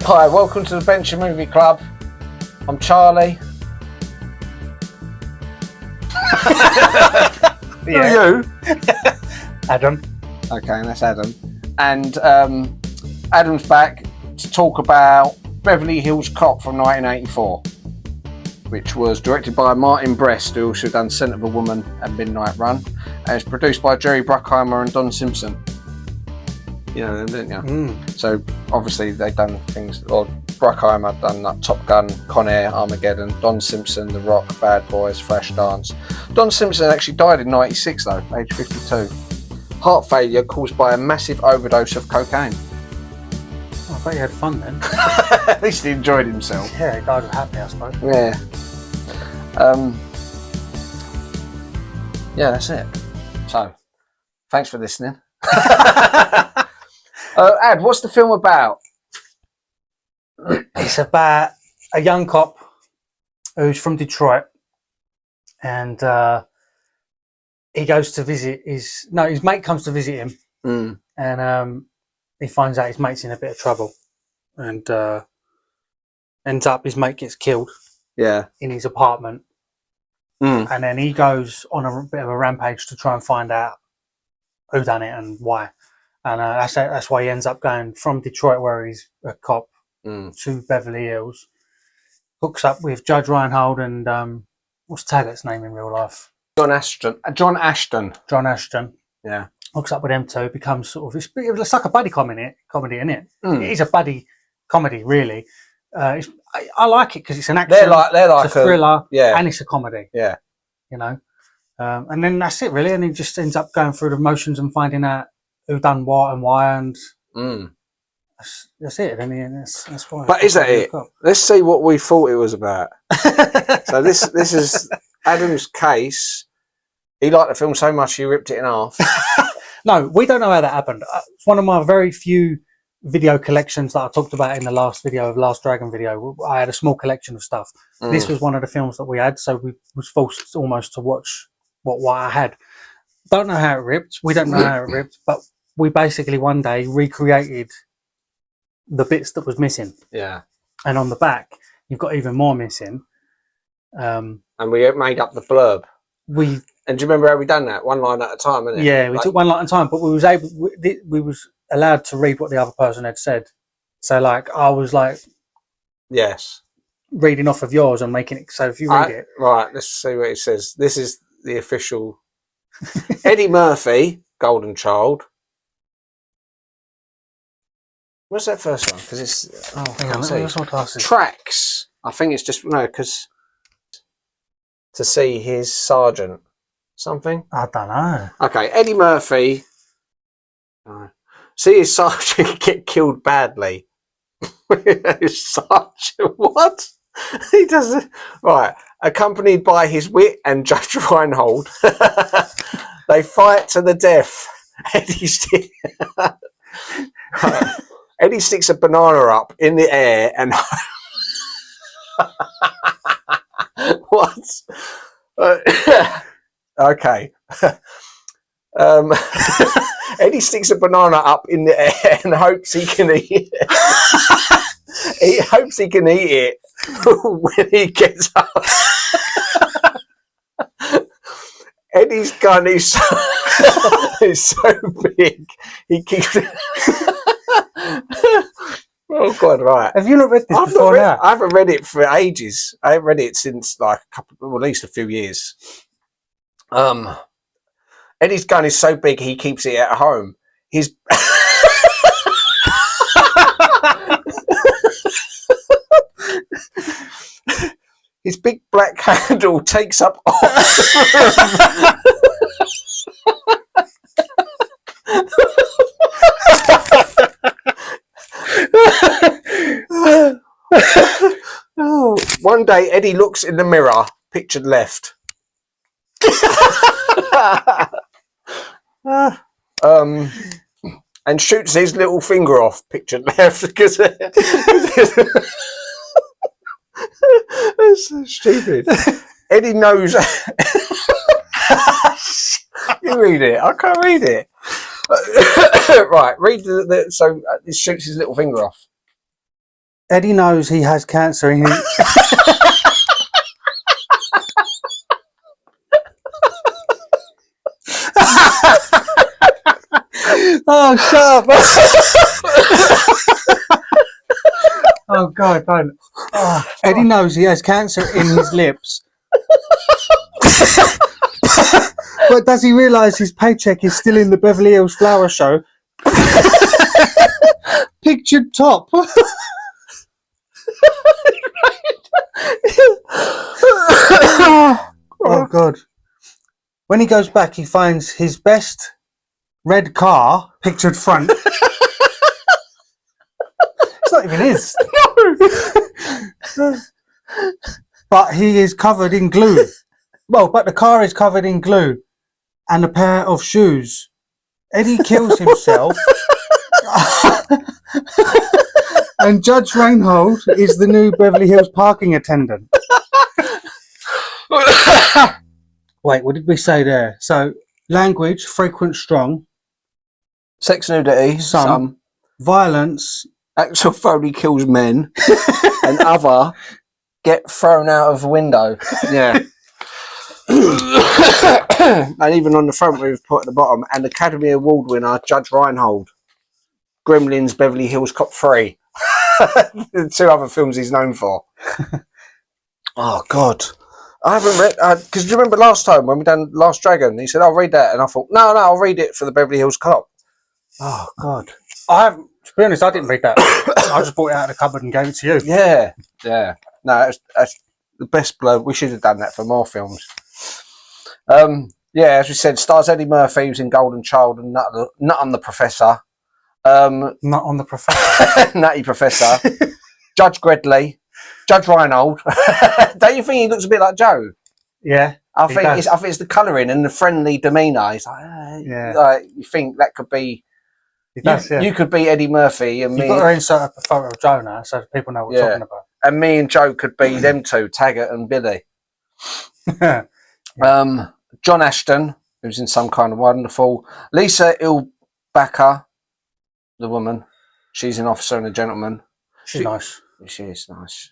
Hi, welcome to the Bencher Movie Club. I'm Charlie. Who are you? Adam. Okay, that's Adam. And Adam's back to talk about Beverly Hills Cop from 1984, which was directed by Martin Brest, who also done Scent of a Woman and Midnight Run, and it's produced by Jerry Bruckheimer and Don Simpson. You know them, didn't you? So obviously they've done things, or Bruckheimer done like Top Gun, Con Air, Armageddon, Don Simpson, The Rock, Bad Boys, Flashdance. Don Simpson actually died in 96 though, age 52. Heart failure caused by a massive overdose of cocaine. Oh, I bet you had fun then. At least he enjoyed himself. Yeah, he died happy, I suppose. Yeah. Yeah, that's it. So, thanks for listening. Ad, what's the film about? It's about a young cop who's from Detroit, and he goes to visit his mate comes to visit him, and he finds out his mate's in a bit of trouble, and ends up his mate gets killed in his apartment, and then he goes on a bit of a rampage to try and find out who done it and why, and that's why he ends up going from Detroit, where he's a cop, to Beverly Hills, hooks up with Judge Reinhold and what's Taggart's name in real life? John Ashton. Yeah. Hooks up with them two, becomes sort of, it's like a buddy comedy, isn't it? It is a buddy comedy, really. I like it because it's an action, They're like it's a thriller, yeah, and it's a comedy. Yeah. You know? And then that's it, really. And he just ends up going through the motions and finding out who done what and why, and that's it. And that's why. But is that it? Let's see what we thought it was about. So this is Adam's case. He liked the film so much he ripped it in half. No, we don't know how that happened. It's one of my very few video collections that I talked about in the last video of Last Dragon video. I had a small collection of stuff. This was one of the films that we had, so we was forced almost to watch what I had. Don't know how it ripped. We don't know how it ripped, but we basically one day recreated the bits that was missing. Yeah. And on the back, you've got even more missing. And we made up the blurb. And do you remember how we done that? One line at a time, innit? Yeah, we took one line at a time, but we was allowed to read what the other person had said. So, like, I was like, yes, reading off of yours and making it. So if you read it, right, let's see what it says. This is the official. Eddie Murphy, Golden Child. What's that first one? Because it's tracks. I think it's just because to see his sergeant. Something? I don't know. Okay, Eddie Murphy. See his sergeant get killed badly. His sergeant, what? He doesn't. Right, accompanied by his wit and Judge Reinhold, they fight to the death. Eddie sticks a banana up in the air and. What? Okay. Eddie sticks a banana up in the air and hopes he can eat it. He hopes he can eat it when he gets up. Eddie's gun is so big, he keeps it. Oh God! Right. Have you not read this before now? I haven't read it for ages. I haven't read it since like at least a few years. Eddie's gun is so big he keeps it at home. His his big black handle takes up all the room. One day Eddie looks in the mirror, pictured left. And shoots his little finger off, pictured left, because that's so stupid. Eddie knows. You read it. I can't read it. Right, read so he shoots his little finger off. Eddie knows he has cancer in his... Oh, shut up. Oh, God, don't. Oh, Eddie knows he has cancer in his lips. But does he realise his paycheck is still in the Beverly Hills Flower Show? Pictured top. Oh, God. When he goes back, he finds his best red car, pictured front. It's not even his. No. But he is covered in glue. Well, but the car is covered in glue and a pair of shoes. Eddie kills himself. And Judge Reinhold is the new Beverly Hills parking attendant. Wait, what did we say there? So, language, frequent, strong. Sex, nudity, some. Violence. Axel Foley kills men. And other, get thrown out of a window. Yeah. And even on the front we've put at the bottom, and Academy Award winner Judge Reinhold. Gremlins, Beverly Hills Cop 3. The 2 other films he's known for. Oh, God. I haven't read... Because do you remember last time when we done Last Dragon? He said, I'll read that. And I thought, no, I'll read it for the Beverly Hills Cop. Oh, God. To be honest, I didn't read that. I just brought it out of the cupboard and gave it to you. Yeah. Yeah. No, that's the best blood. We should have done that for more films. Yeah, as we said, stars Eddie Murphy, who's in Golden Child and Nut on the Professor. Not on the Professor. Nutty Professor. Judge Gredley. Judge Reinhold. Don't you think he looks a bit like Joe? Yeah. I think it's the colouring and the friendly demeanour. He's like, yeah. Like, you think that could be... He does, yeah. You could be Eddie Murphy and me... You've got to insert a photo of Joe now so people know what we're talking about. And me and Joe could be them two, Taggart and Billy. Yeah. John Ashton, who's in Some Kind of Wonderful. Lisa Ilbacher, the woman. She's an Officer and a Gentleman. She's nice. She is nice.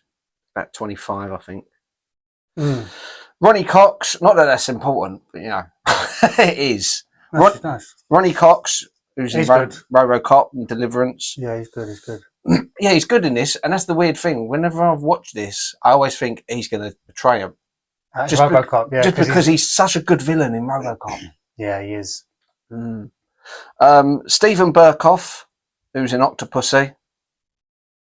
About 25, I think. Mm. Ronnie Cox, not that that's important, but you know, it is. No, she's nice. Ronnie Cox, who's in RoboCop and Deliverance. Yeah, he's good, he's good. Yeah, he's good in this, and that's the weird thing. Whenever I've watched this, I always think he's going to betray him. Just RoboCop, yeah. Just because he's such a good villain in RoboCop. Yeah, he is. Mm. Stephen Burkoff, who's in Octopussy.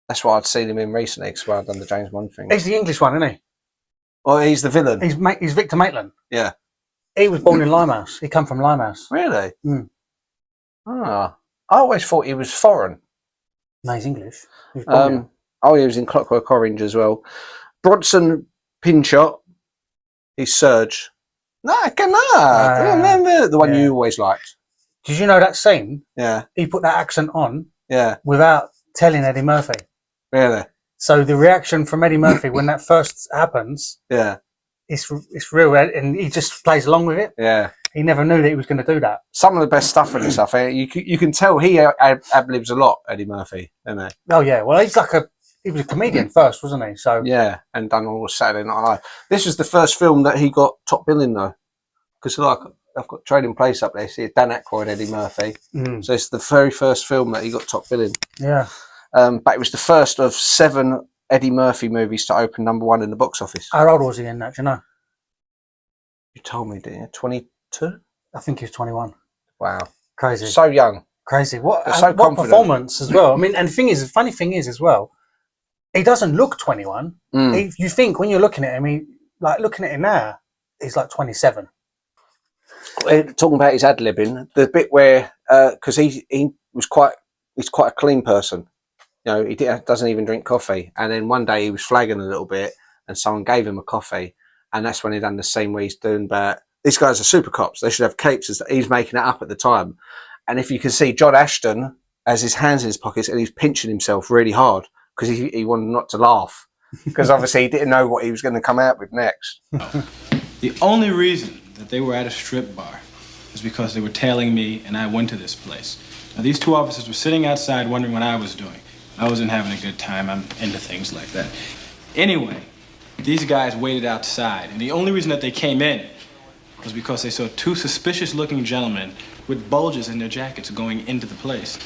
That's what I'd seen him in recently, because I've done the James Bond thing. He's the English one, isn't he? Well, he's the villain. He's Victor Maitland. Yeah. He was born in Limehouse. He come from Limehouse. Really? Mm. Ah, I always thought he was foreign. No, he's English. He he was in Clockwork Orange as well. Bronson Pinchot. He's Serge. I remember the one you always liked. Did you know that scene? Yeah. He put that accent on. Yeah. Without telling Eddie Murphy. Really? So the reaction from Eddie Murphy when that first happens, it's real, and he just plays along with it. Yeah. He never knew that he was going to do that. Some of the best stuff in this, I think. You can tell he ad-libs a lot, Eddie Murphy, isn't he? Oh yeah. Well, he was a comedian first, wasn't he? So yeah, and done all Saturday Night Live. This was the first film that he got top billing though, because I've got Trading Place up there. See, Dan Aykroyd, Eddie Murphy. Mm. So it's the very first film that he got top billing. Yeah. But it was the first of 7 Eddie Murphy movies to open #1 in the box office. How old was he in that? Do you know? You told me, didn't you? 22? I think he was 21. Wow. Crazy. So young. Crazy. What confident. Performance as well. I mean, and the funny thing is as well, he doesn't look 21. Mm. You think when you're looking at him, looking at him now, he's like 27. Talking about his ad-libbing, the bit where, because he's quite a clean person. You know, he doesn't even drink coffee. And then one day he was flagging a little bit and someone gave him a coffee. And that's when he done the scene where he's doing about, these guys are super cops. They should have capes. He's making it up at the time. And if you can see, John Ashton has his hands in his pockets and he's pinching himself really hard because he wanted not to laugh. Because obviously he didn't know what he was going to come out with next. The only reason that they were at a strip bar was because they were tailing me and I went to this place. Now, these two officers were sitting outside wondering what I was doing. I wasn't having a good time. I'm into things like that. Anyway, these guys waited outside, and the only reason that they came in was because they saw two suspicious-looking gentlemen with bulges in their jackets going into the place.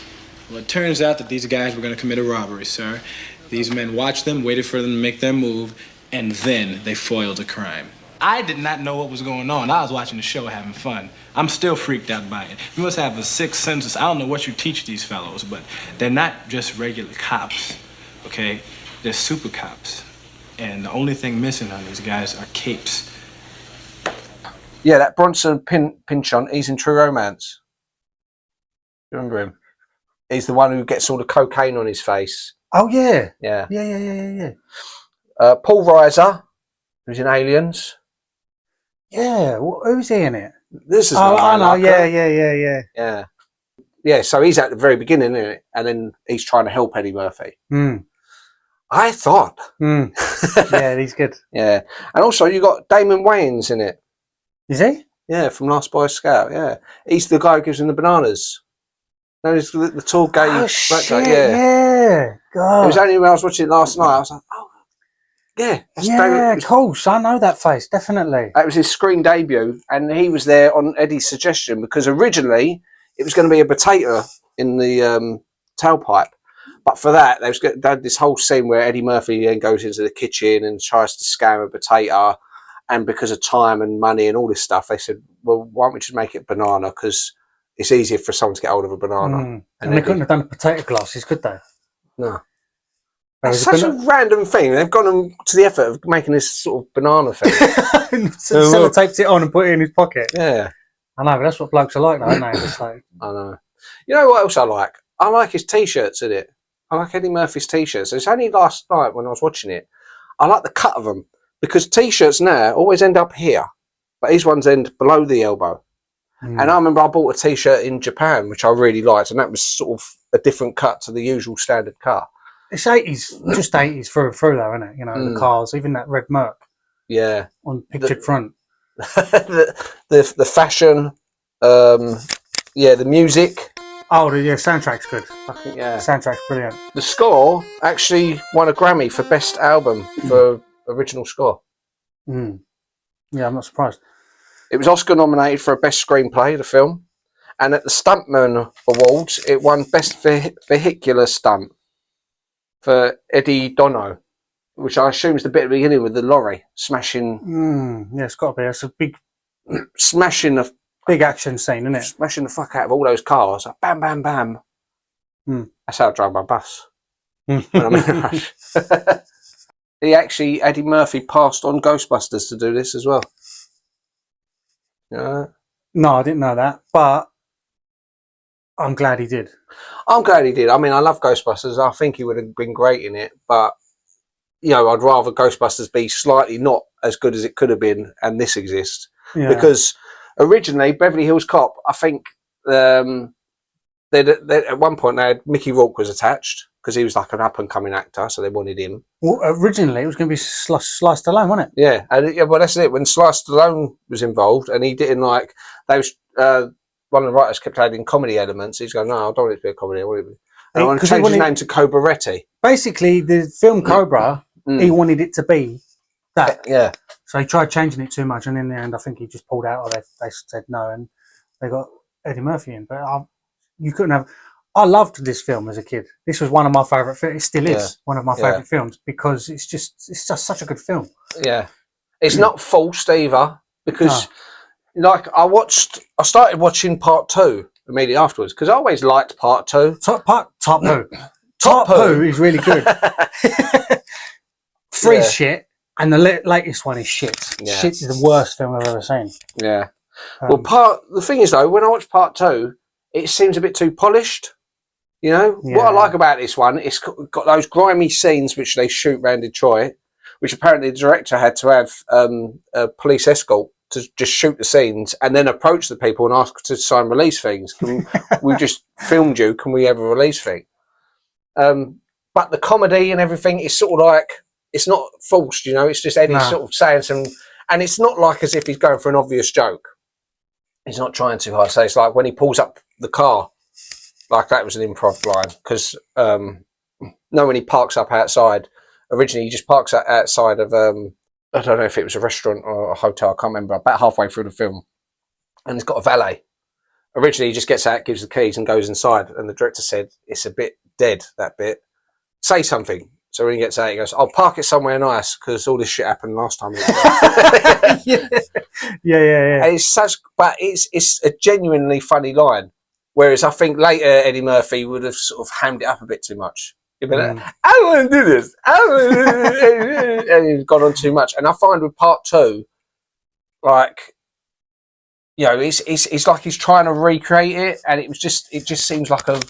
Well, it turns out that these guys were going to commit a robbery, sir. These men watched them, waited for them to make their move, and then they foiled the crime. I did not know what was going on. I was watching the show, having fun. I'm still freaked out by it. You must have a sixth sense. I don't know what you teach these fellows, but they're not just regular cops, okay? They're super cops. And the only thing missing on these guys are capes. Yeah, that Bronson Pinchon, he's in True Romance. You remember him? He's the one who gets all the cocaine on his face. Oh, yeah. Yeah. Yeah. Paul Reiser, who's in Aliens. Yeah, who's he in it? This is I know. Yeah. Yeah, so he's at the very beginning, isn't it? And then he's trying to help Eddie Murphy. I thought. Yeah, he's good. Yeah. And also you got Damon Wayans in it. Is he? Yeah, from Last Boy Scout, yeah. He's the guy who gives him the bananas. No, he's the tall gay black guy, yeah. God. It was only when I was watching it last night, I was like, oh, yeah. Of course, I know that face, definitely. That was his screen debut, and he was there on Eddie's suggestion, because originally it was going to be a potato in the tailpipe. But for that, they had this whole scene where Eddie Murphy then goes into the kitchen and tries to scam a potato. And because of time and money and all this stuff, they said, well, why don't we just make it banana? Because it's easier for someone to get hold of a banana. And they couldn't have done the potato glasses, could they? No. It's such a random thing. They've gone to the effort of making this sort of banana thing. Sellotaped it on and put it in his pocket. Yeah. I know, but that's what blokes are like, though, aren't they? It's like... I know. You know what else I like? I like his T-shirts in it. I like Eddie Murphy's T-shirts. It's only last night when I was watching it. I like the cut of them. Because T-shirts now always end up here, but these ones end below the elbow. And I remember I bought a T-shirt in Japan, which I really liked, and that was sort of a different cut to the usual standard cut. It's 80s, just 80s through though, isn't it? You know, the cars, even that red Merc. Yeah. On pictured front. the fashion, the music. Oh, the soundtrack's good. I think, yeah. The soundtrack's brilliant. The score actually won a Grammy for Best Album for original score. Yeah, I'm not surprised. It was Oscar nominated for a Best Screenplay, the film, and at the Stuntman Awards, it won Best Vehicular Stunt for Eddie Dono, which I assume is the bit at the beginning with the lorry smashing. Yeah, it's got to be. It's a big smashing the big action scene, isn't it? Smashing the fuck out of all those cars, like bam, bam, bam. That's how I drive my bus when I'm in a rush. Eddie Murphy passed on Ghostbusters to do this as well. No, I didn't know that, but I'm glad he did. I'm glad he did. I mean, I love Ghostbusters. I think he would have been great in it, but I'd rather Ghostbusters be slightly not as good as it could have been, and this exists because originally Beverly Hills Cop, I think at one point they had Mickey Rourke was attached because he was like an up and coming actor, so they wanted him. Well, originally it was going to be Sly Stallone, wasn't it? Yeah, and well, that's it. When Sly Stallone was involved, and he didn't like those. One of the writers kept adding comedy elements. He's going, no, I don't want it to be a comedy. I want to change his name to Cobra-Retti. Basically, the film Cobra, he wanted it to be that. Yeah. So he tried changing it too much, and in the end, I think he just pulled out, or they said no, and they got Eddie Murphy in. But you couldn't have. I loved this film as a kid. This was one of my favourite films. It still is one of my favourite films because it's just such a good film. Yeah. It's not forced either because, like, I started watching part 2 immediately afterwards because I always liked part 2. Top Poo is really good. 3 is shit, and the latest one is shit. Yeah. Shit is the worst film I've ever seen. Yeah. The thing is though, when I watch part 2, it seems a bit too polished. What I like about this one, it's got those grimy scenes which they shoot around Detroit, which apparently the director had to have a police escort to just shoot the scenes and then approach the people and ask to sign release things. We just filmed you, can we have a release thing? But the comedy and everything is sort of like, it's not forced, it's just Eddie sort of saying some, and it's not like as if he's going for an obvious joke. he's not trying too hard. So it's like when he pulls up the car, like that was an improv line because no, when he parks up outside, originally he just parks outside of I don't know if it was a restaurant or a hotel, I can't remember, about halfway through the film, and he's got a valet. Originally he just gets out, gives the keys and goes inside, and the director said it's a bit dead, that bit, say something. So when he gets out he goes, I'll park it somewhere nice because all this shit happened last time. Yeah. And but it's a genuinely funny line. Whereas I think later Eddie Murphy would have sort of hammed it up a bit too much. He'd be like, I don't want to do this. I don't want to do this. And he's gone on too much. And I find with part 2, like, you know, it's like he's trying to recreate it, and it just seems like a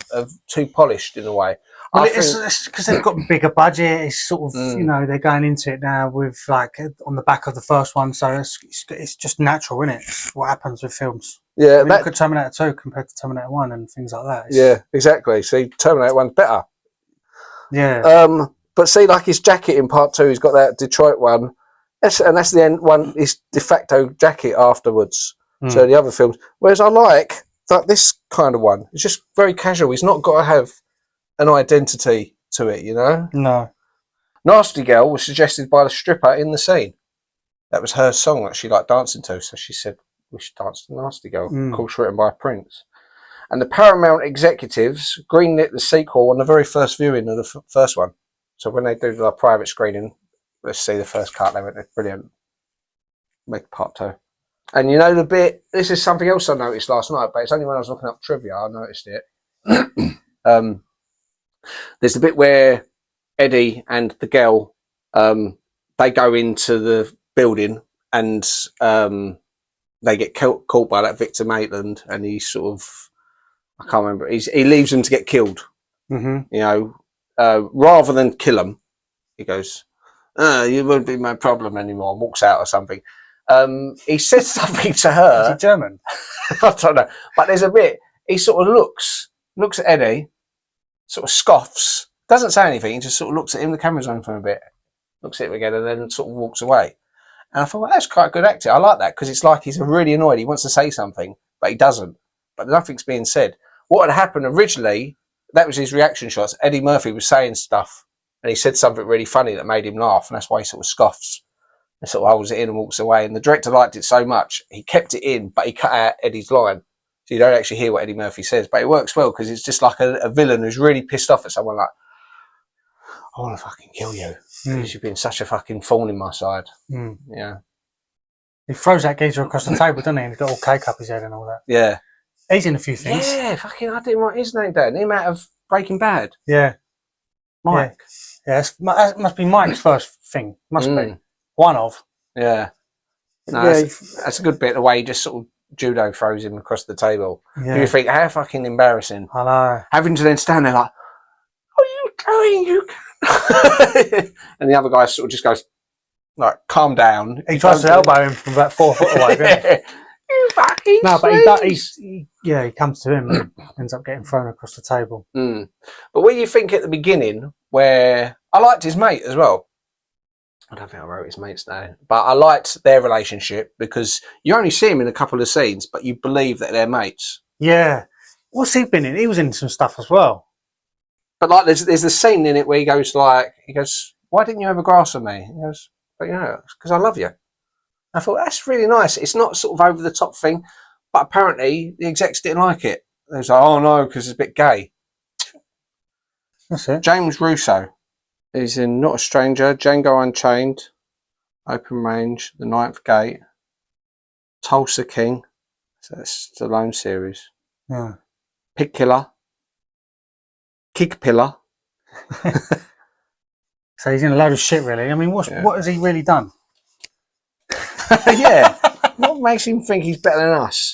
too polished in a way. Well, it's because they've got a bigger budget. It's sort of, you know, they're going into it now with like on the back of the first one, so it's just natural, isn't it? It's what happens with films. Yeah, I mean, look at Terminator 2 compared to Terminator 1 and things like that. Yeah, exactly. See, Terminator 1's better. Yeah. But see, like his jacket in part 2, he's got that Detroit one, and that's the end one. His de facto jacket afterwards. So the other films, whereas I like that this kind of one. It's just very casual. He's not got to have an identity to it, you know. No. Nasty Girl was suggested by the stripper in the scene. That was her song that she liked dancing to. So she said, we should dance to Nasty Girl. Of course, written by Prince. And the Paramount executives greenlit the sequel on the very first viewing of the first one. So when they do the private screening, let's see the first cut. They went, brilliant. Make part 2. And you know the bit, this is something else I noticed last night, but it's only when I was looking up trivia I noticed it. There's the bit where Eddie and the girl, they go into the building and they get caught by that Victor Maitland, and he sort of, I can't remember, he leaves them to get killed. You know, rather than kill them, he goes, you won't be my problem anymore, and walks out or something. He says something to her. Is he German? I don't know. But there's a bit, he sort of looks at Eddie, sort of scoffs, doesn't say anything, he just sort of looks at him, the camera's on for a bit, looks at him again, and then sort of walks away. And I thought, well, that's quite good acting. I like that, because it's like he's really annoyed. He wants to say something, but he doesn't. But nothing's being said. What had happened originally, that was his reaction shots. Eddie Murphy was saying stuff, and he said something really funny that made him laugh, and that's why he sort of scoffs and sort of holds it in and walks away. And the director liked it so much, he kept it in, but he cut out Eddie's line. So you don't actually hear what Eddie Murphy says, but it works well because it's just like a villain who's really pissed off at someone, like, I want to fucking kill you because you've been such a fucking thorn in my side. Yeah. He throws that geezer across the table, doesn't he? And he's got all cake up his head and all that. Yeah. He's in a few things. Yeah, fucking, I didn't write his name down. Him out of Breaking Bad. Yeah. Mike. Yeah, that must be Mike's first thing. Must be. One of. Yeah. No, Yeah, that's a good bit, the way he just sort of judo throws him across the table. Yeah. You think, how fucking embarrassing. I know. Having to then stand there like, what are you doing? You can and the other guy sort of just goes, like, calm down. He tries to elbow him from about 4 foot away, doesn't he? You fucking No, but he comes to him and ends up getting thrown across the table. But what do you think at the beginning, where I liked his mate as well? I don't think I wrote his mate's name, but I liked their relationship because you only see him in a couple of scenes, but you believe that they're mates. Yeah. What's he been in? He was in some stuff as well. But like, there's a scene in it where he goes, why didn't you ever grass on me? He goes, but you know, because I love you. I thought, that's really nice. It's not sort of over the top thing, but apparently the execs didn't like it. They was like, oh no, because it's a bit gay. That's it. James Russo. He's in Not a Stranger, Django Unchained, Open Range, The Ninth Gate, Tulsa King. So that's the Stallone series. Yeah. Pig Killer. Kick Pillar. So he's in a load of shit, really. I mean, what has he really done? Yeah. What makes him think he's better than us?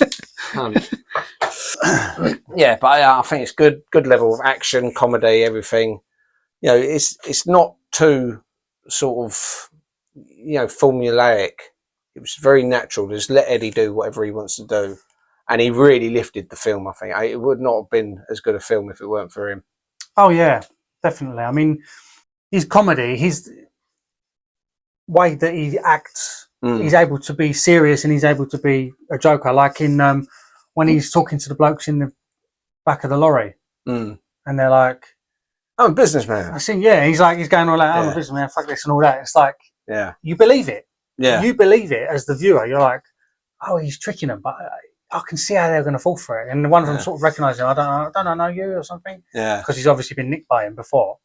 Yeah, but I think it's good level of action, comedy, everything. You know, it's not too sort of, you know, formulaic. It was very natural. Just let Eddie do whatever he wants to do. And he really lifted the film, I think. It would not have been as good a film if it weren't for him. Oh, yeah, definitely. I mean, his comedy, his way that he acts he's able to be serious and he's able to be a joker. Like in when he's talking to the blokes in the back of the lorry, and they're like, "I'm a businessman." I think, yeah, he's going all like, "I'm a businessman, fuck this and all that." It's like, you believe it. Yeah, you believe it as the viewer. You're like, "Oh, he's tricking them," but I can see how they're going to fall for it. And one of them sort of recognising, I don't know you or something. Yeah, because he's obviously been nicked by him before.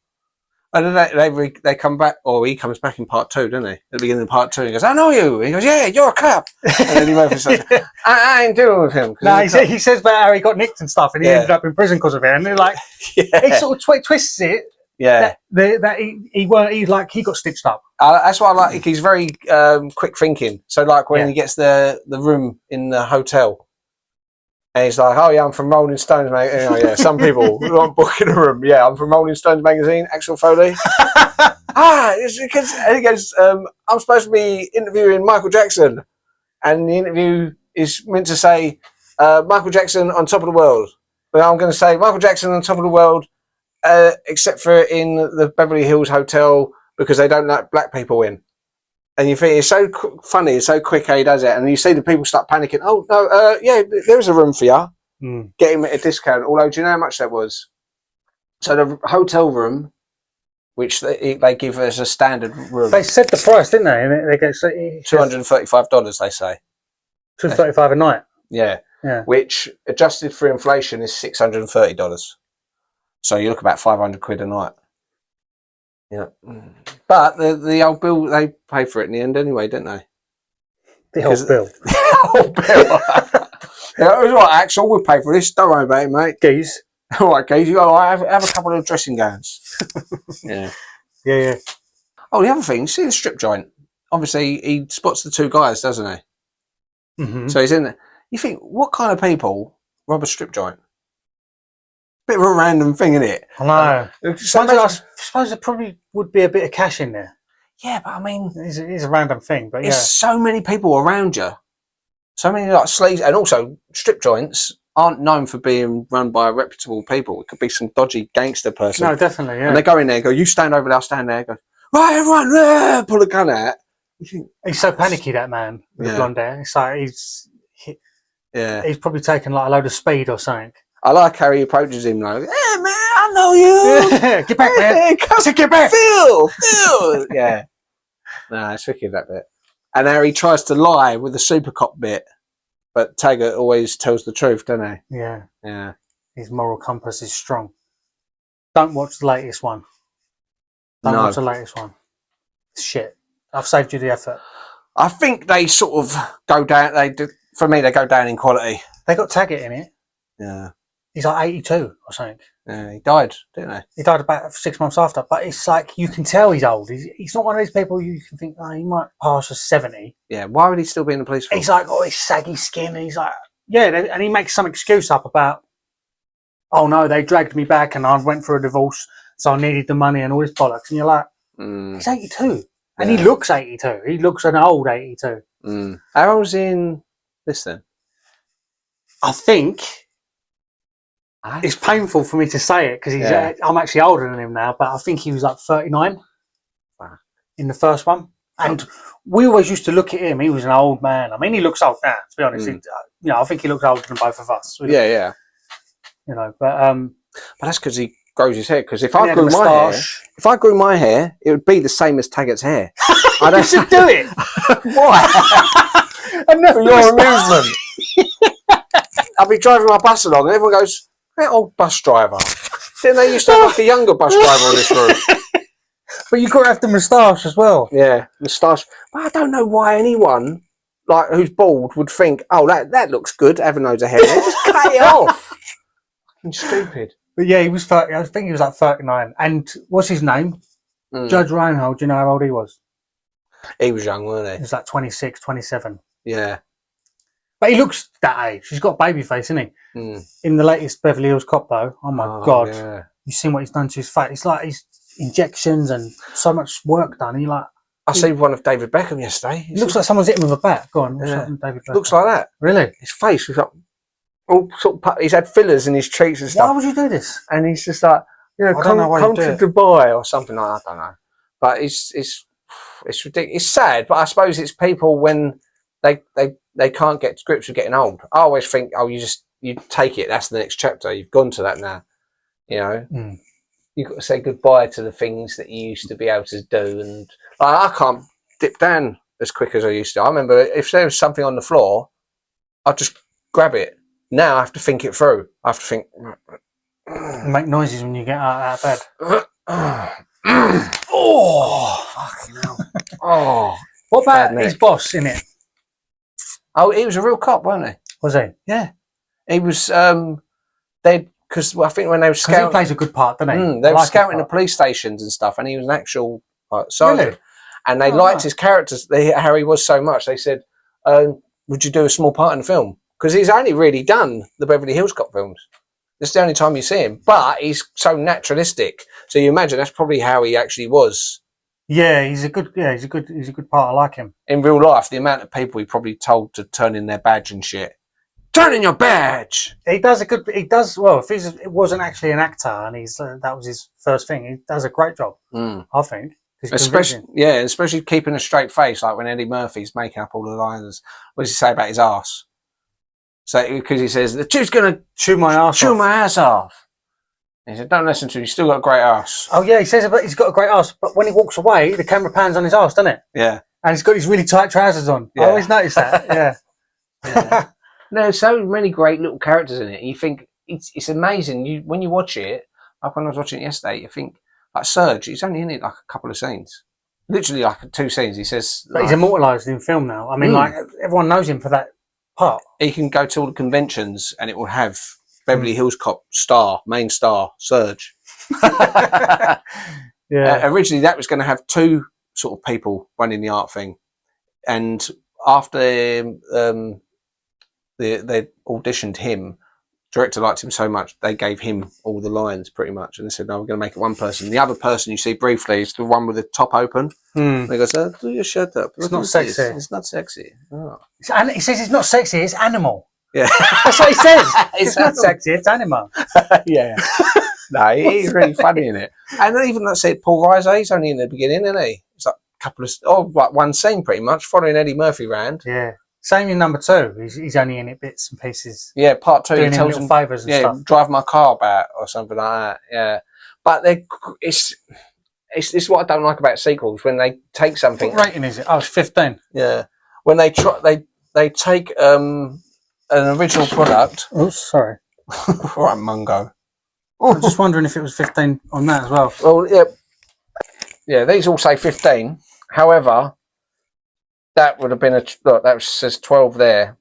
And then they come back, or he comes back in part 2, doesn't he? At the beginning of part 2, he goes, "I know you." He goes, "Yeah, you're a cop." And then he went for I ain't dealing with him. No, he says about how he got nicked and stuff, and he ended up in prison because of it. And they're like, he sort of twists it. Yeah, that he got stitched up. That's why I like. He's very quick thinking. So like when he gets the room in the hotel. And he's like, "Oh yeah, I'm from Rolling Stones, mate." Oh yeah, some people aren't booking a room. Yeah, I'm from Rolling Stones magazine, Axel Foley. It's because and he goes, "I'm supposed to be interviewing Michael Jackson," and the interview is meant to say, "Michael Jackson on top of the world." But I'm going to say Michael Jackson on top of the world, except for in the Beverly Hills Hotel because they don't let black people in. And you think it's so funny, it's so quick how he does it. And you see the people start panicking. "Oh, no, yeah, there's a room for you. Get him at a discount." Although, do you know how much that was? So the hotel room, which they give as a standard room. They said the price, didn't they? And they go, $235, they say. $235 a night. Yeah. Which, adjusted for inflation, is $630. So you look about £500 a night. Yeah, but the old bill, they pay for it in the end anyway, don't they? The old bill. The old bill. Yeah, it was all right, Axel, we'll pay for this. Don't worry about it, mate. Geez. All right, Geez, you go, have a couple of dressing gowns. Yeah. Oh, the other thing, see the strip joint? Obviously, he spots the 2 guys, doesn't he? So he's in there. You think, what kind of people rob a strip joint? Bit of a random thing, isn't it? I know. I suppose there probably would be a bit of cash in there. Yeah, but I mean, it is a random thing. But there's so many people around you, so many like sleaze, and also strip joints aren't known for being run by reputable people. It could be some dodgy gangster person. No, definitely. Yeah. And they go in there, and go, "You stand over there, I'll stand there." Go, "Right, everyone, pull a gun out." He's so panicky, that man with the blonde hair. It's like he's probably taken like a load of speed or something. I like how he approaches him like, "Yeah, man, I know you. Get back, man. Get back. Phil. Yeah. No, it's wicked, that bit. And how he tries to lie with the super cop bit, but Taggart always tells the truth, doesn't he? Yeah. His moral compass is strong. Don't watch the latest one. Don't watch the latest one. It's shit. I've saved you the effort. I think they sort of go down. For me, they go down in quality. They got Taggart in it. Yeah. He's like 82 or something. Yeah, he died, didn't he? He died about 6 months after. But it's like, you can tell he's old. He's not one of these people you can think, oh, he might pass as 70. Yeah, why would he still be in the police force? He's like, oh, his saggy skin. And he's like, yeah, and he makes some excuse up about, "Oh no, they dragged me back and I went for a divorce, so I needed the money and all this bollocks." And you're like, he's 82. And he looks 82. He looks an old 82. How old's he in this then? I think... It's painful for me to say it because I'm actually older than him now, but I think he was like 39 in the first one. And we always used to look at him. He was an old man. I mean, he looks old now, to be honest. I think he looks older than both of us. Yeah. But that's because he grows his hair. Because if I grew my hair, it would be the same as Taggart's hair. You should do it. Why? For your amusement. I'll be driving my bus along, and everyone goes, "That old bus driver." Didn't they used to have like a younger bus driver on this route? But you've got to have the moustache as well. Yeah, moustache. But I don't know why anyone like who's bald would think, "Oh, that looks good, having loads of hair." Just cut it off. Fucking stupid. But yeah, he was 30. I think he was like 39. And what's his name? Judge Reinhold. Do you know how old he was? He was young, wasn't he? He was like 26, 27. Yeah. But he looks that age. He's got a baby face, isn't he? In the latest Beverly Hills Cop, though, oh my God. Yeah. You've seen what he's done to his face. It's like he's injections and so much work done. I seen one of David Beckham yesterday. He looks like someone's hit him with a bat. Go on. David Beckham? Looks like that. Really? His face was like all sort of, he's had fillers in his cheeks and stuff. Why would you do this? And he's just like, come to Dubai or something like that. I don't know. But it's it's ridiculous. It's sad, but I suppose it's people when they can't get to grips with getting old. I always think, oh, you take it. That's the next chapter. You've gone to that now. You know, you've got to say goodbye to the things that you used to be able to do. And I can't dip down as quick as I used to. I remember if there was something on the floor, I'd just grab it. Now I have to think it through. I have to think. Make noises when you get out of bed. Oh, fucking hell. Oh. What about his boss in it? Oh, he was a real cop, wasn't he? Was he? Yeah. He was, because I think when they were scouting. He plays a good part, doesn't he? They were scouting the police stations and stuff, and he was an actual sergeant. Really? And they liked his characters, how he was so much. They said, would you do a small part in the film? Because he's only really done the Beverly Hills Cop films. That's the only time you see him. But he's so naturalistic. So you imagine that's probably how he actually was. Yeah, he's a good part. I like him. In real life, the amount of people he probably told to turn in their badge and shit. Turn in your badge. He does well. If it wasn't actually an actor and that was his first thing, he does a great job. I think. Especially keeping a straight face, like when Eddie Murphy's making up all the lines. What does he say about his arse? So because he says the dude's gonna chew my ass off. He said, "Don't listen to him. He's still got a great ass." Oh yeah, he says he's got a great ass, but when he walks away, the camera pans on his ass, doesn't it? Yeah. And he's got his really tight trousers on. Yeah. I always notice that. Yeah. Yeah. There's so many great little characters in it. And you think it's amazing. When you watch it, like when I was watching it yesterday, you think like Serge. He's only in it like a couple of scenes, literally like 2 scenes. He says, but he's immortalised in film now. I mean, like everyone knows him for that part. He can go to all the conventions and it will have Beverly Hills Cop main star Serge. Yeah. Originally, that was going to have 2 sort of people running the art thing, and after they auditioned him, director liked him so much they gave him all the lines pretty much, and they said, "No, we're going to make it one person." The other person you see briefly is the one with the top open. And he goes, "Do your shirt up. It's not sexy. It's not sexy." Oh. And he says it's not sexy. It's animal. Yeah, that's what he says. It's not sexy. It's animal. Yeah. No, he's really funny in it. And even let's say Paul Reiser, he's only in the beginning, isn't he? It's like a couple of like one scene pretty much, following Eddie Murphy round. Yeah. Same in number 2. He's only in it bits and pieces. Yeah, part 2 doing he tells him favours and stuff. Drive my car about or something like that. Yeah. But it's what I don't like about sequels, when they take something. What rating is it? Oh, it's 15. Yeah. When they take an original product. Oh, sorry. All right, Mungo. I'm just wondering if it was 15 on that as well. Well, yeah. Yeah, these all say 15. However, that would have been that says 12 there.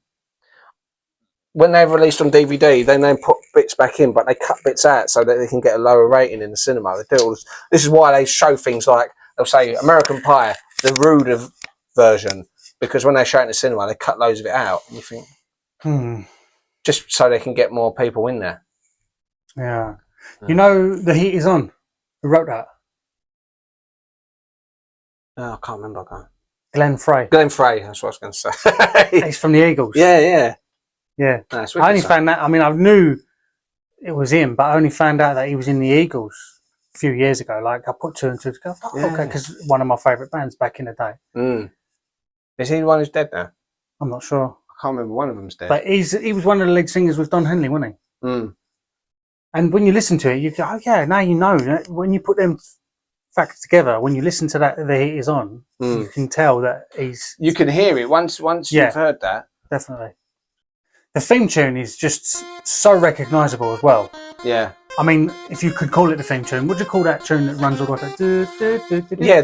When they're released on DVD, then they put bits back in, but they cut bits out so that they can get a lower rating in the cinema. They do all this. This is why they show things like, they'll say American Pie, the rude version, because when they show it in the cinema, they cut loads of it out. And you think, just so they can get more people in there. Yeah. You know, The Heat Is On. Who wrote that? Oh, I can't remember. Glenn Frey. Glenn Frey, that's what I was going to say. He's from the Eagles. Yeah. Yeah. No, I only found that, I mean, I knew it was him, but I only found out that he was in the Eagles a few years ago. Like, I put 2 and 2 together. Okay, because one of my favourite bands back in the day. Is he the one who's dead now? I'm not sure. I can't remember, one of them's dead. But he was one of the lead singers with Don Henley, wasn't he? And when you listen to it, you go, oh yeah, now you know. When you put them facts together, when you listen to that, The Heat Is On, you can tell that he's... You can hear it once you've heard that. Definitely. The theme tune is just so recognisable as well. Yeah. I mean, if you could call it the theme tune, would you call that tune that runs all the way back? Yeah,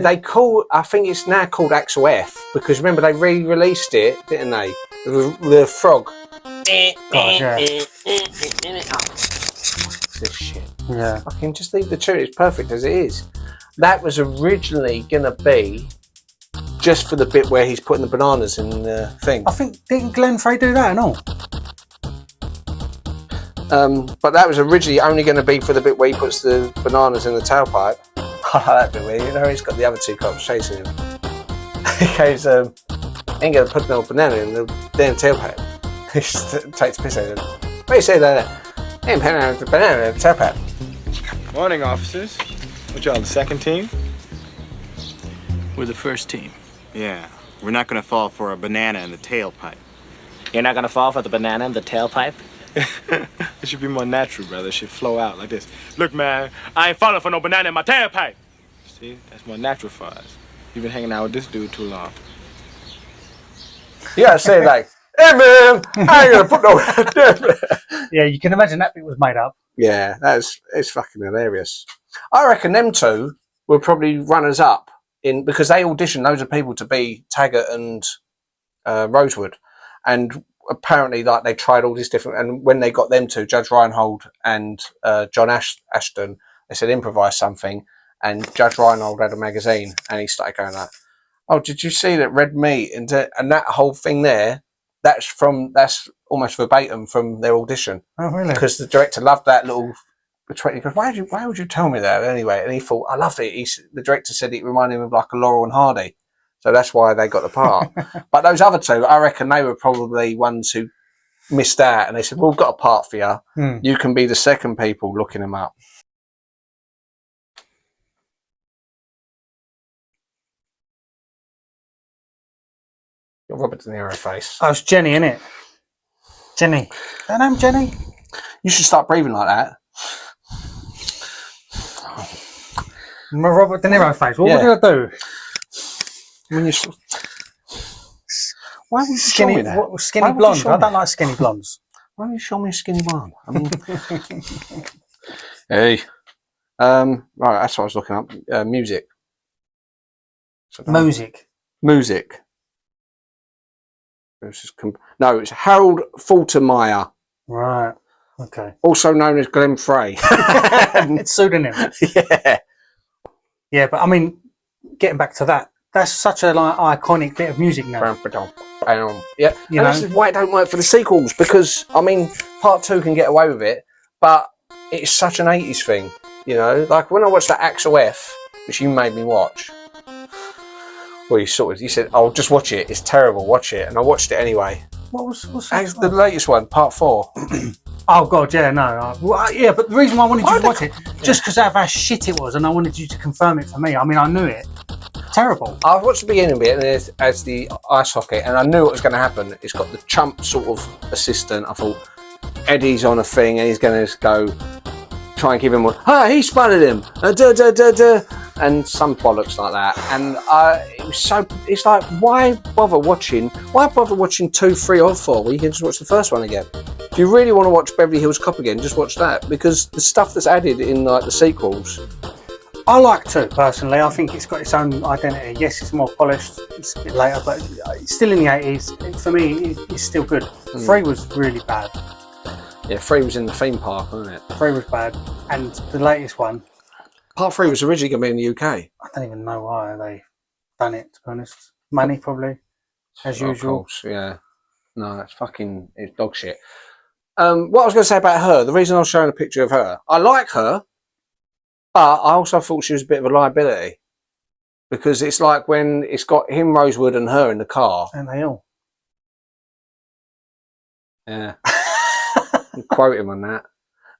I think it's now called Axel F, because remember they re-released it, didn't they? The frog. God, yeah. This shit. Yeah. I can just leave the tune. It's perfect as it is. That was originally gonna be just for the bit where he's putting the bananas in the thing. I think, didn't Glenn Frey do that and all? But that was originally only going to be for the bit where he puts the bananas in the tailpipe. I like that bit where, you know, he's got the other 2 cops chasing him. He goes, ain't going to put no banana in the damn tailpipe. He just takes the piss out of him. What do you say that? Ain't putting the banana in the tailpipe. Morning, officers. What y'all, the second team? We're the first team. Yeah, we're not gonna fall for a banana in the tailpipe. You're not gonna fall for the banana in the tailpipe? It should be more natural, brother. It should flow out like this. Look, man, I ain't falling for no banana in my tailpipe. See, that's more natural for us. You've been hanging out with this dude too long. Yeah, say like, hey man, I ain't gonna put no. Yeah, you can imagine that bit was made up. Yeah, it's fucking hilarious. I reckon them two were probably runners up in because they auditioned loads of people to be Taggart and Rosewood, and apparently like they tried all these different. And when they got them to Judge Reinhold and John Ashton, they said improvise something, and Judge Reinhold had a magazine, and he started going like, "Oh, did you see that red meat?" And that whole thing there, that's almost verbatim from their audition. Oh, really? Because the director loved that little. He goes, why would you tell me that anyway? And he thought, I loved it. The director said it reminded him of like a Laurel and Hardy, so that's why they got the part. But those other two, I reckon they were probably ones who missed out, and they said, "Well, we've got a part for you. You can be the second people looking them up." Got Robert De Niro face. Oh, it's Jenny, innit? Jenny. Her name Jenny? You should start breathing like that. My Robert De Niro face. What did I do? When you why would you Skinny, show me that? skinny blonde. I don't like skinny blondes. Why don't you show me a skinny blonde? I mean, hey, right. That's what I was looking up. Music. Music. No, it's Harold Faltermeyer. Right. Okay. Also known as Glenn Frey. It's pseudonym. Yeah. Yeah, but I mean, getting back to that, that's such a iconic bit of music now. Yeah. And this is why it don't work for the sequels, because I mean, part 2 can get away with it, but it's such an 80s thing, you know. Like when I watched that Axel F, which you made me watch. Well, you said, "Oh, just watch it. It's terrible. Watch it," and I watched it anyway. What's the latest one, part 4? Oh God, yeah, no, yeah. But the reason why I wanted you to watch it, just because of how shit it was, and I wanted you to confirm it for me. I mean, I knew it. Terrible. I watched the beginning of it, and as the ice hockey, and I knew what was going to happen. It's got the chump sort of assistant. I thought Eddie's on a thing, and he's going to go try and give him one. He spotted him. And some bollocks like that. And it was so. It's like, why bother watching 2, 3, or 4? Well, you can just watch the first one again. If you really want to watch Beverly Hills Cop again, just watch that, because the stuff that's added in like the sequels. I like 2 personally. I think it's got its own identity. Yes, it's more polished. It's a bit later, but it's still in the 80s. For me, it's still good. 3 was really bad. Yeah, 3 was in the theme park, wasn't it? 3 was bad, and the latest one. Part 3 was originally going to be in the UK. I don't even know why they done it, to be honest. Money, probably, as usual. Of course, yeah. No, it's dog shit. What I was going to say about her, the reason I was showing a picture of her, I like her, but I also thought she was a bit of a liability. Because it's like when it's got him, Rosewood, and her in the car. And they all. Yeah. Quote him on that.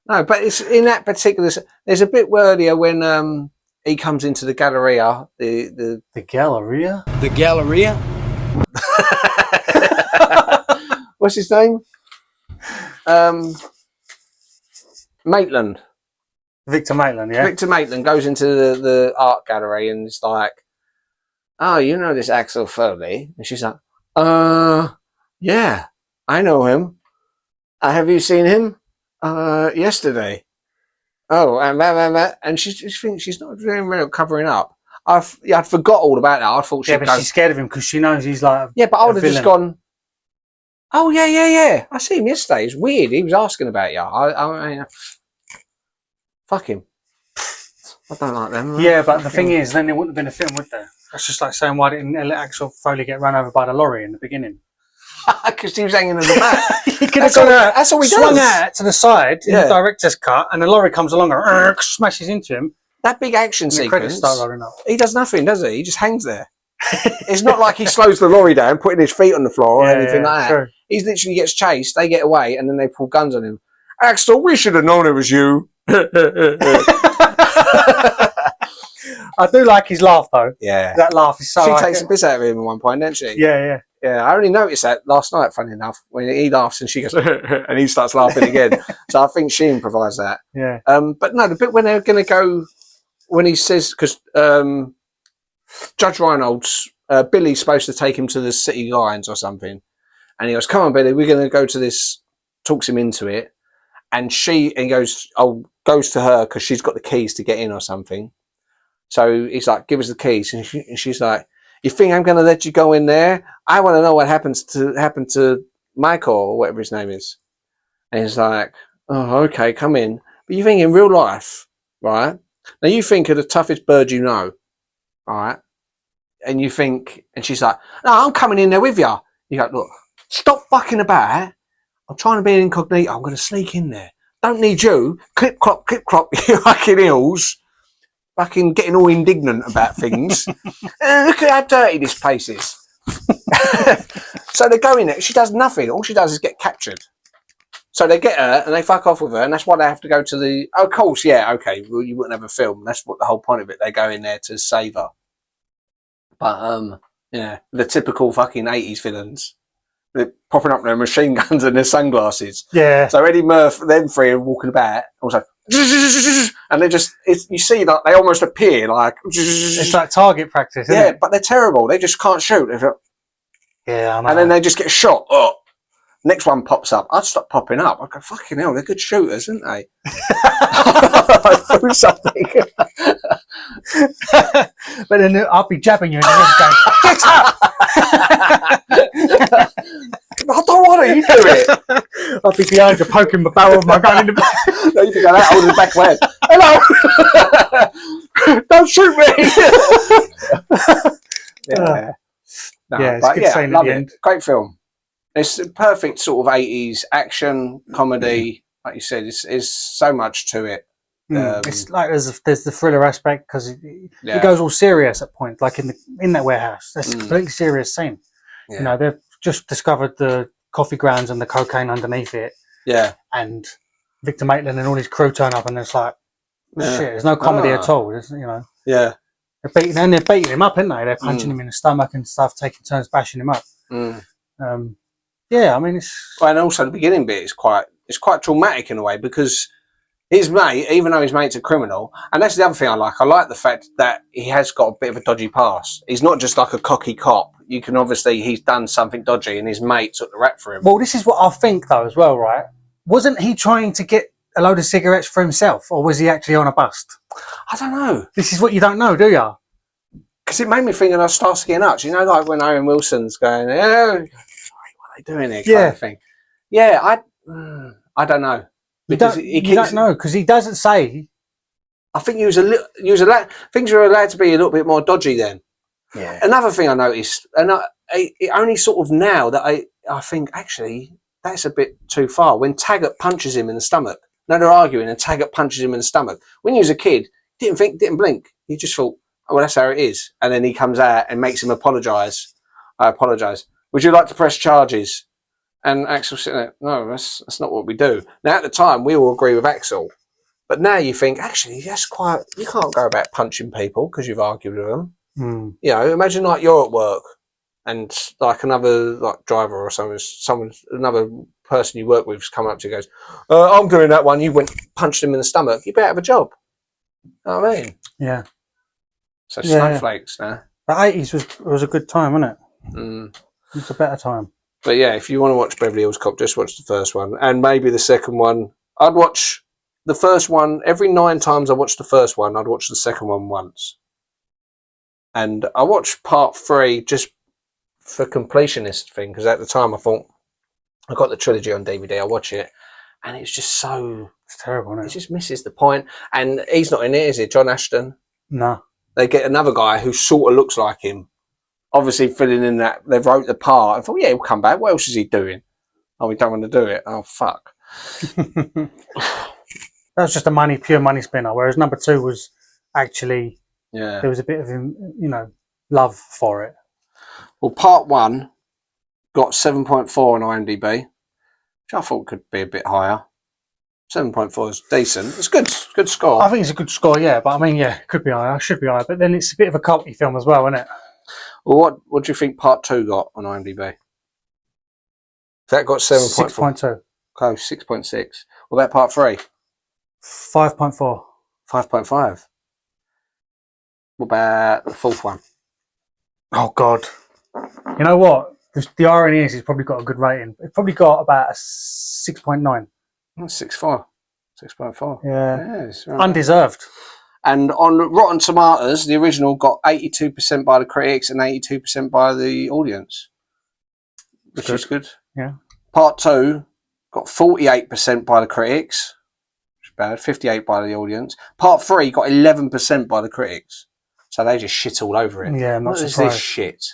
No, but it's in that particular. There's a bit earlier when he comes into the Galleria. The Galleria. The Galleria. What's his name? Maitland. Victor Maitland. Yeah. Victor Maitland goes into the art gallery and it's like, "Oh, you know this Axel Foley?" And she's like, yeah, I know him. Have you seen him? Yesterday. Oh, and she thinks she's not doing real covering up. I'd forgot all about that. I thought she's scared of him because she knows he's like but I would have just gone, "Oh yeah. I see him yesterday. It's weird. He was asking about you. I mean, fuck him. I don't like them." Yeah, but the thing is, then there wouldn't have been a film, would there? That's just like saying, why didn't Axel Foley get run over by the lorry in the beginning? Because he was hanging in the back. He could have that's all he swung does. out to the side in the director's cut, and the lorry comes along and smashes into him. That big action sequence, start rolling up. He does nothing, does he? He just hangs there. It's not like he slows the lorry down, putting his feet on the floor or anything like that. True. He literally gets chased, they get away, and then they pull guns on him. "Axel, we should have known it was you." I do like his laugh though. Yeah. That laugh is so. She takes the piss out of him at one point, doesn't she? Yeah. Yeah, I only noticed that last night, funny enough, when he laughs and she goes, and he starts laughing again. So I think she improvised that. Yeah. But no, the bit when they're going to go, when he says, because Judge Reinhold's, Billy's supposed to take him to the city lines or something. And he goes, come on, Billy, we're going to go to this, talks him into it. And he goes to her because she's got the keys to get in or something. So he's like, give us the keys. And she's like, you think I'm going to let you go in there? I want to know what happened to Michael or whatever his name is. And he's like, oh, okay, come in. But you think in real life, right? Now you think of the toughest bird you know, all right? And you think, and she's like, no, I'm coming in there with you. You go, look, stop fucking about. I'm trying to be incognito. I'm going to sneak in there. Don't need you. Clip clop, you fucking heels. Fucking getting all indignant about things. Look at how dirty this place is. So they go in there. She does nothing. All she does is get captured. So they get her and they fuck off with her, and that's why they have to go to the. Oh, of course, yeah, okay. Well, you wouldn't have a film. That's what the whole point of it. They go in there to save her. But yeah, the typical fucking 80s villains. They're popping up their machine guns and their sunglasses. Yeah. So Eddie Murphy, them three are walking about, also, and they just, you see, like they almost appear like. It's like target practice, isn't it? But they're terrible. They just can't shoot. Yeah, I know. And then they just get shot. Oh, next one pops up. I'd stop popping up. I go, fucking hell, they're good shooters, aren't they? I threw something. But then I'll be jabbing you in the head going, get up! I don't want to. You do it. I'll be behind you poking the barrel of my gun in the back. No, you can go that holding the back leg. Hello! Don't shoot me! Yeah. No, Yeah, it's but good yeah, scene at love the it. end. Great film. It's a perfect sort of 80s action comedy. Like you said, it's so much to it. It's like there's the thriller aspect because it Yeah. goes all serious at points, like in that warehouse. That's a completely serious scene. Yeah. You know, they've just discovered the coffee grounds and the cocaine underneath it, Yeah. and Victor Maitland and all his crew turn up, and it's like, Yeah. shit, there's no comedy at all. There's, you know, Yeah. they're beating him up, aren't they? They're punching him in the stomach and stuff, taking turns bashing him up. Yeah, I mean, it's. Well, and also the beginning bit is quite traumatic in a way because his mate, even though his mate's a criminal, and that's the other thing I like. I like the fact that he has got a bit of a dodgy past. He's not just like a cocky cop. You can obviously, he's done something dodgy and his mate took the rap for him. Well, this is what I think though as well, right? Wasn't he trying to get a load of cigarettes for himself, or was he actually on a bust? I don't know. This is what you don't know, do you? Because it made me think, and I started getting nuts. You know, like when Owen Wilson's going, "Oh, what are they doing here?" Kind of thing. Yeah, I don't know. You don't know because he doesn't say. I think things were allowed to be a little bit more dodgy then. Yeah. Another thing I noticed, and it only sort of now that I think actually that's a bit too far. When Taggart punches him in the stomach, now they're arguing, and Taggart punches him in the stomach. When he was a kid, didn't blink. He just thought, oh, well, that's how it is. And then he comes out and makes him apologise. I apologise. Would you like to press charges? And Axel's sitting there, no, that's not what we do. Now, at the time, we all agree with Axel. But now you think, actually, you can't go about punching people because you've argued with them. You know, imagine like you're at work and like another like driver or another person you work with's come up to you and goes, I'm doing that one. You went punched him in the stomach. You'd be out of a job. You know what I mean? Yeah. So snowflakes now. The 80s was a good time, wasn't it? It's a better time. But yeah, if you want to watch Beverly Hills Cop, just watch the first one and maybe the second one. I'd watch the first one every 9 times I watched the first one. I'd watch the second one once, and I watched part 3 just for completionist thing because at the time I thought I got the trilogy on DVD. I watch it, and it's just so terrible. Isn't it? It just misses the point. And he's not in it, is he? John Ashton. No. They get another guy who sort of looks like him. Obviously filling in that they wrote the part. I thought, yeah, he'll come back. What else is he doing? Oh, we don't want to do it. Oh, fuck. That was just a pure money spinner. Whereas number 2 was actually, there was a bit of, love for it. Well, part 1 got 7.4 on IMDb, which I thought could be a bit higher. 7.4 is decent. It's good. Good score. I think it's a good score, yeah. But I mean, yeah, it could be higher. Should be higher. But then it's a bit of a culty film as well, isn't it? Well, what do you think Part 2 got on IMDb? That got 7.4. 6.2. Okay, 6.6. What about Part 3? 5.4. 5.5. What about the fourth one? Oh God! You know what? The irony is, it's probably got a good rating. It's probably got about a 6.9. 6.4. 6.4. Yeah, it's right. Undeserved. And on Rotten Tomatoes, the original got 82% by the critics and 82% by the audience, which is good. Yeah. Part 2 got 48% by the critics, which is bad. 58% by the audience. Part 3 got 11% by the critics, so they just shit all over it. Yeah, I'm not What is surprised. this shit?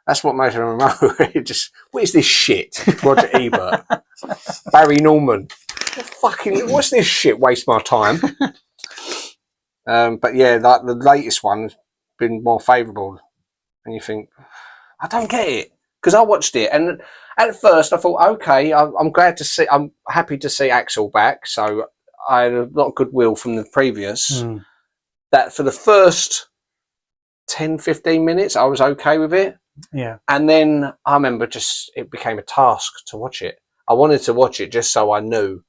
That's what makes me remember. What is this shit? Roger Ebert, Barry Norman. What's this shit? Waste my time. But yeah, like the latest one's been more favourable, and you think, I don't get it, because I watched it, and at first I thought, okay, I'm happy to see Axel back. So I had a lot of goodwill from the previous. That for the first 10-15 minutes, I was okay with it. Yeah. And then I remember it became a task to watch it. I wanted to watch it just so I knew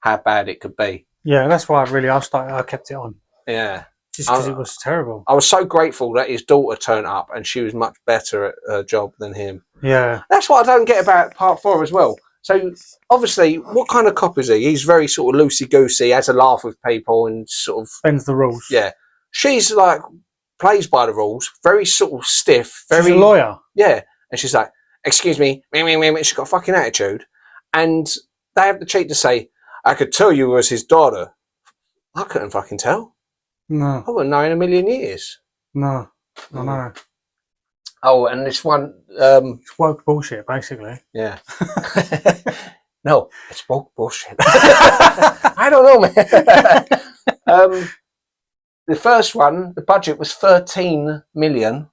how bad it could be. Yeah, that's why I kept it on. Yeah. Just because it was terrible. I was so grateful that his daughter turned up and she was much better at her job than him. Yeah. That's what I don't get about Part 4 as well. So, obviously, what kind of cop is he? He's very sort of loosey-goosey, has a laugh with people and sort of... bends the rules. Yeah. She's like, plays by the rules, very sort of stiff. She's a lawyer. Yeah. And she's like, excuse me, she's got a fucking attitude. And they have the cheek to say, I could tell you was his daughter. I couldn't fucking tell. No. I wouldn't know in a million years. No. I know. Oh, and this one... it's woke bullshit, basically. Yeah. No, it's woke bullshit. I don't know, man. The first one, the budget was 13 million,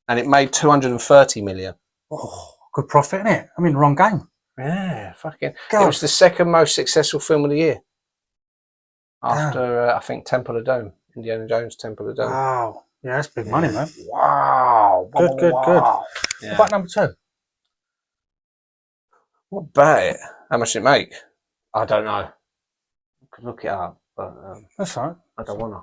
and it made 230 million. Oh, good profit, innit? I'm in the wrong game. Yeah, fucking... God. It was the second most successful film of the year. After, I think, Temple of Doom. Indiana Jones, Temple of Doom. Wow. Yeah, that's big money, man. Wow. Good. Yeah. What about number 2? What about it? How much did it make? I don't know. I could look it up, but That's all right. I don't want to.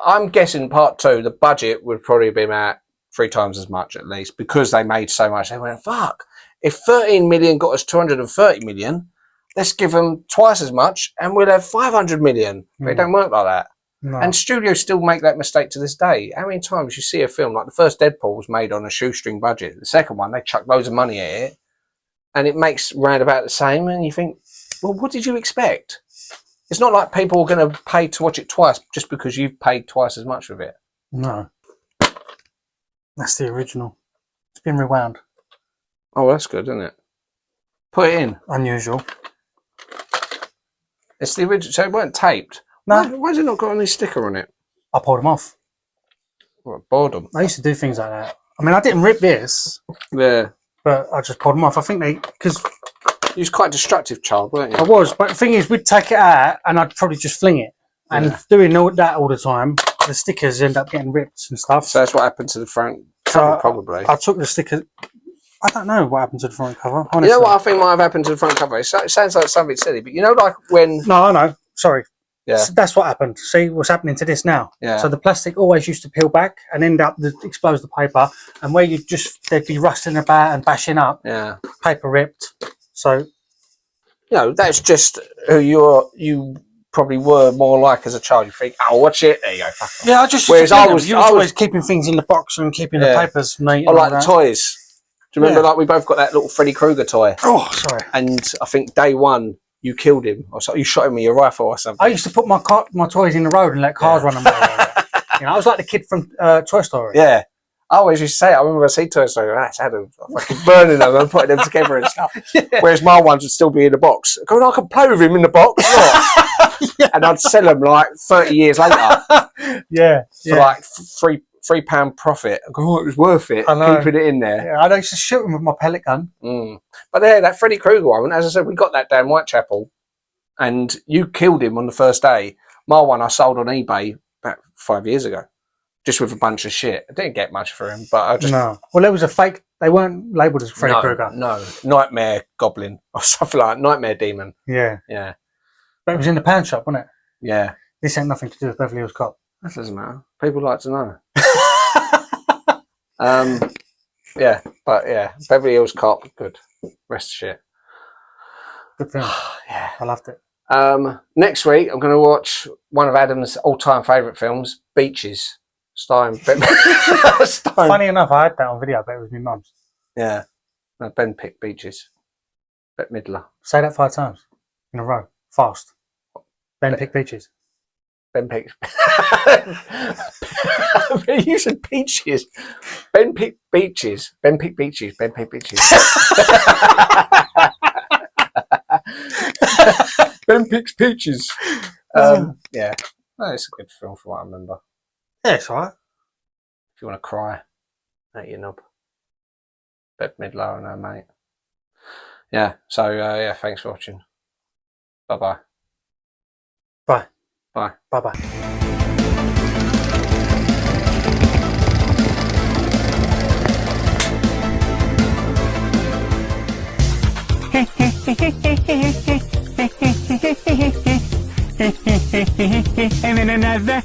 I'm guessing Part 2, the budget would probably be about 3 times as much at least, because they made so much. They went, fuck, if 13 million got us 230 million, let's give them twice as much and we'll have 500 million. But it don't work like that. No. And studios still make that mistake to this day. How many times you see a film, like the first Deadpool was made on a shoestring budget. The second one, they chuck loads of money at it and it makes round about the same. And you think, well, what did you expect? It's not like people are going to pay to watch it twice just because you've paid twice as much with it. No. That's the original. It's been rewound. Oh, that's good, isn't it? Put it in. Unusual. It's the original, so it weren't taped. No. Why has it not got any sticker on it? I pulled them off. What, boredom? I used to do things like that. I mean, I didn't rip this, Yeah. but I just pulled them off. I think because You was quite a destructive child, weren't you? I was, but the thing is, we'd take it out and I'd probably just fling it. And doing that all the time, the stickers end up getting ripped and stuff. So that's what happened to the front cover, probably. I took the sticker. I don't know what happened to the front cover, honestly. You know what I think might have happened to the front cover? It sounds like something silly, but you know, like when... No, I know. Sorry. Yeah. So that's what happened. See what's happening to this now. Yeah. So the plastic always used to peel back and end up expose the paper, and where they'd be rustling about and bashing up. Yeah. Paper ripped. So, that's just who you probably were more like as a child. You think, oh, watch it. There you go. Fuck off. yeah, I just. Whereas I was always keeping things in the box and keeping the papers neat. I like the toys. Do you remember? Like we both got that little Freddy Krueger toy. Oh, sorry. And I think day one you killed him, or so you shot him with your rifle or something. I used to put my toys in the road and let cars run them over. I was like the kid from Toy Story. Yeah. I always used to say it. I remember I see Toy Story, that's Adam fucking burning them and putting them together and stuff. Yeah. Whereas my ones would still be in the box. Going, I could play with him in the box. Yeah. And I'd sell them like 30 years later. Yeah. For like £3 profit. I go, oh, it was worth it. I know. Keeping it in there. Yeah, I used to shoot him with my pellet gun. But there, that Freddy Krueger one, as I said, we got that down Whitechapel, and you killed him on the first day. My one I sold on eBay about 5 years ago, just with a bunch of shit. I didn't get much for him, but I just... No. Well, it was a fake. They weren't labelled as Freddy Krueger. No, Nightmare Goblin or something like that. Nightmare Demon. Yeah. Yeah. But it was in the pound shop, wasn't it? Yeah. This ain't nothing to do with Beverly Hills Cop. That doesn't matter. People like to know. Yeah, but yeah, Beverly Hills Cop, good. Rest of shit. Good film. Yeah. I loved it. Next week, I'm going to watch one of Adam's all-time favourite films, Beaches, starring Ben. Funny enough, I had that on video, but it was my mum's. Yeah. No, Ben picked Beaches. Bette Midler. Say that 5 times in a row, fast. Ben picked peaches. Ben picked. You said peaches. Ben picked beaches. Ben picked beaches. Ben picked beaches. Ben picks peaches. Yeah, no, it's a good film from what I remember. Yeah, it's alright. If you want to cry at your knob, Bette Midler and her mate. Yeah. So yeah, thanks for watching. Bye-bye. Bye. Bye. Bye-bye. And then another